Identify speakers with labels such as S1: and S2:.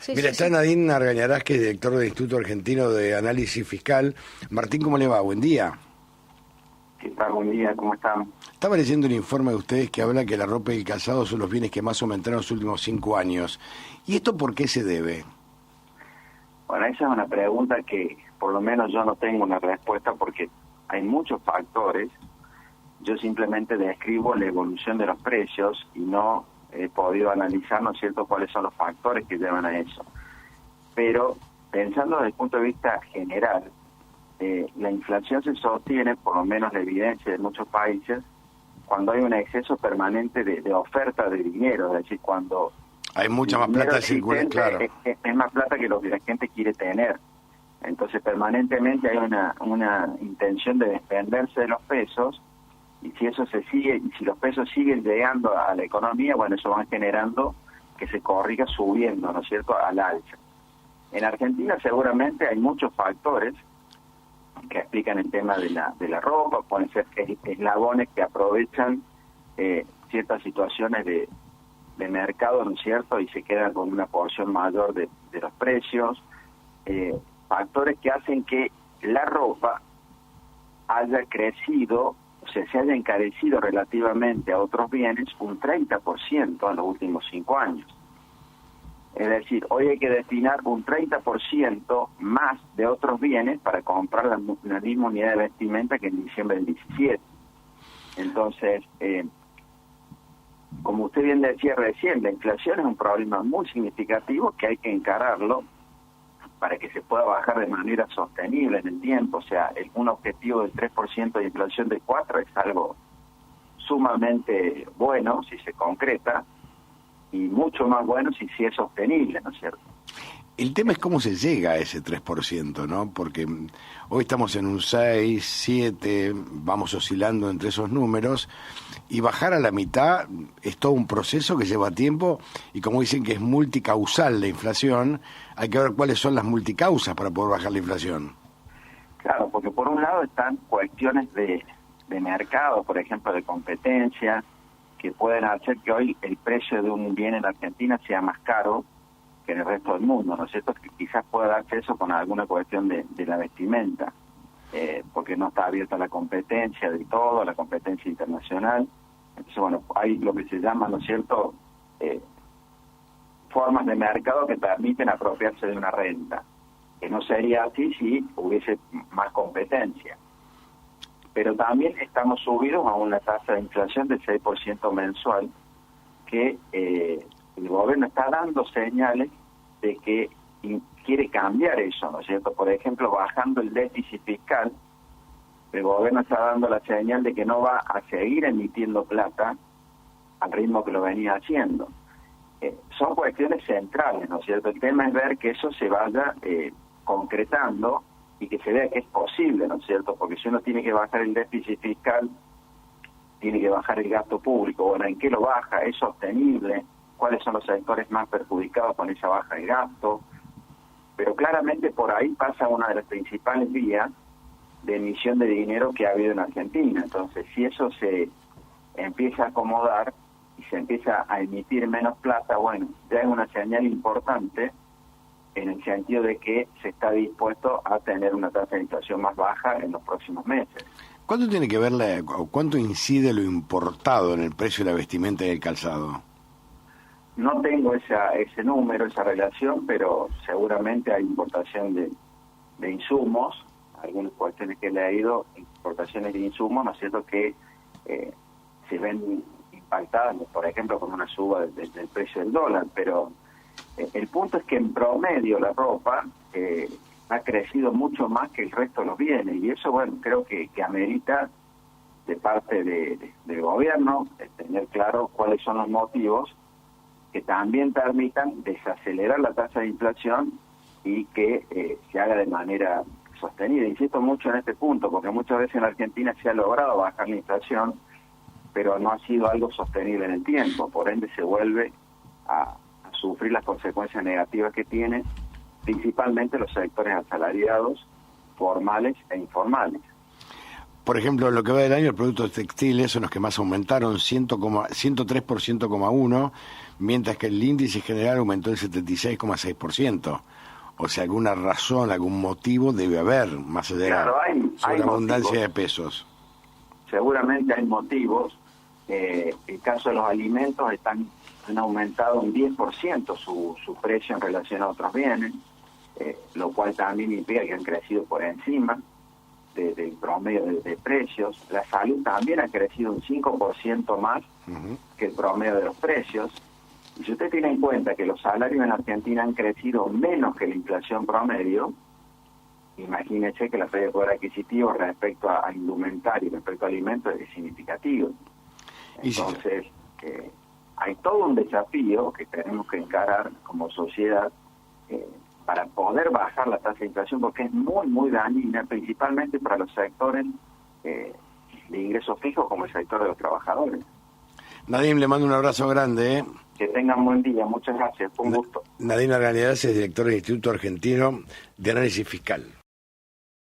S1: Sí,
S2: Mira,
S1: sí,
S2: está
S1: sí.
S2: Nadine Argañarás, que es director del Instituto Argentino de Análisis Fiscal. Martín, ¿cómo le va? Buen día.
S3: ¿Qué tal? Buen día, ¿cómo están?
S2: Estaba leyendo un informe de ustedes que habla que la ropa y el calzado son los bienes que más aumentaron en los últimos 5 años. ¿Y esto por qué se debe?
S3: Bueno, esa es una pregunta que por lo menos yo no tengo una respuesta porque hay muchos factores. Yo simplemente describo la evolución de los precios y no he podido analizar, ¿no es cierto?, cuáles son los factores que llevan a eso. Pero pensando desde el punto de vista general, la inflación se sostiene, por lo menos la evidencia de muchos países, cuando hay un exceso permanente de oferta de dinero, es decir, cuando
S2: Hay mucha más
S3: el dinero
S2: plata circulando, claro.
S3: es más plata que lo que la gente quiere tener. Entonces permanentemente hay una intención de desprenderse de los pesos, y si eso se sigue, y si los pesos siguen llegando a la economía, bueno, eso va generando que se corriga subiendo, ¿no es cierto?, al alza. En Argentina seguramente hay muchos factores que explican el tema de la ropa, pueden ser eslabones que aprovechan ciertas situaciones de mercado, ¿no es cierto?, y se quedan con una porción mayor de los precios, factores que hacen que la ropa haya crecido, o sea, se haya encarecido relativamente a otros bienes un 30% en los últimos 5 años. Es decir, hoy hay que destinar un 30% más de otros bienes para comprar la misma unidad de vestimenta que en diciembre del 17. Entonces, como usted bien decía recién, la inflación es un problema muy significativo que hay que encararlo para que se pueda bajar de manera sostenible en el tiempo. O sea, un objetivo del 3% de inflación de 4% es algo sumamente bueno si se concreta, y mucho más bueno si es sostenible, ¿no es cierto?
S2: El tema es cómo se llega a ese 3%, ¿no? Porque hoy estamos en un 6, 7, vamos oscilando entre esos números, y bajar a la mitad es todo un proceso que lleva tiempo, y como dicen que es multicausal la inflación, hay que ver cuáles son las multicausas para poder bajar la inflación.
S3: Claro, porque por un lado están cuestiones de mercado, por ejemplo, de competencia, que pueden hacer que hoy el precio de un bien en Argentina sea más caro que en el resto del mundo, ¿no es cierto? Que quizás pueda darse eso con alguna cuestión de la vestimenta, porque no está abierta la competencia de todo, la competencia internacional. Entonces, bueno, hay lo que se llama, ¿no es cierto?, formas de mercado que permiten apropiarse de una renta, que no sería así si hubiese más competencia. Pero también estamos subidos a una tasa de inflación del 6% mensual, que el gobierno está dando señales de que quiere cambiar eso, ¿no es cierto? Por ejemplo, bajando el déficit fiscal, el gobierno está dando la señal de que no va a seguir emitiendo plata al ritmo que lo venía haciendo. Son cuestiones centrales, ¿no es cierto? El tema es ver que eso se vaya concretando y que se vea que es posible, ¿no es cierto? Porque si uno tiene que bajar el déficit fiscal, tiene que bajar el gasto público. Bueno, ¿en qué lo baja? ¿Es sostenible? ¿Cuáles son los sectores más perjudicados con esa baja de gasto? Pero claramente por ahí pasa una de las principales vías de emisión de dinero que ha habido en Argentina. Entonces, si eso se empieza a acomodar y se empieza a emitir menos plata, bueno, ya es una señal importante en el sentido de que se está dispuesto a tener una tasa de inflación más baja en los próximos meses.
S2: ¿Cuánto tiene que ver cuánto incide lo importado en el precio de la vestimenta y el calzado?
S3: No tengo ese número, esa relación, pero seguramente hay importación de insumos, algunas cuestiones que he leído, importaciones de insumos, ¿no es cierto?, que se ven impactadas, por ejemplo, con una suba del precio del dólar, pero el punto es que en promedio la ropa ha crecido mucho más que el resto de los bienes, y eso, bueno, creo que amerita de parte del gobierno tener claro cuáles son los motivos que también permitan desacelerar la tasa de inflación y que se haga de manera sostenida. Insisto mucho en este punto, porque muchas veces en Argentina se ha logrado bajar la inflación, pero no ha sido algo sostenible en el tiempo, por ende se vuelve a sufrir las consecuencias negativas que tiene, principalmente los sectores asalariados, formales e informales.
S2: Por ejemplo, en lo que va del año, los productos textiles son los que más aumentaron, 103,1%, mientras que el índice general aumentó el 76,6%. O sea, alguna razón, algún motivo debe haber, más allá de la abundancia de pesos.
S3: Seguramente hay motivos. El caso de los alimentos han aumentado un 10% su precio en relación a otros bienes, lo cual también implica que han crecido por encima del promedio de precios. La salud también ha crecido un 5% más que el promedio de los precios. Y si usted tiene en cuenta que los salarios en Argentina han crecido menos que la inflación promedio, imagínese que la pérdida de poder adquisitivo respecto a indumentario, respecto a alimentos, es significativo. Entonces, hay todo un desafío que tenemos que encarar como sociedad para poder bajar la tasa de inflación, porque es muy, muy dañina, principalmente para los sectores de ingresos fijos, como el sector de los trabajadores.
S2: Nadim, le mando un abrazo grande.
S3: Que tengan buen día, muchas gracias, fue un gusto.
S2: Nadim Argañarás es director del Instituto Argentino de Análisis Fiscal.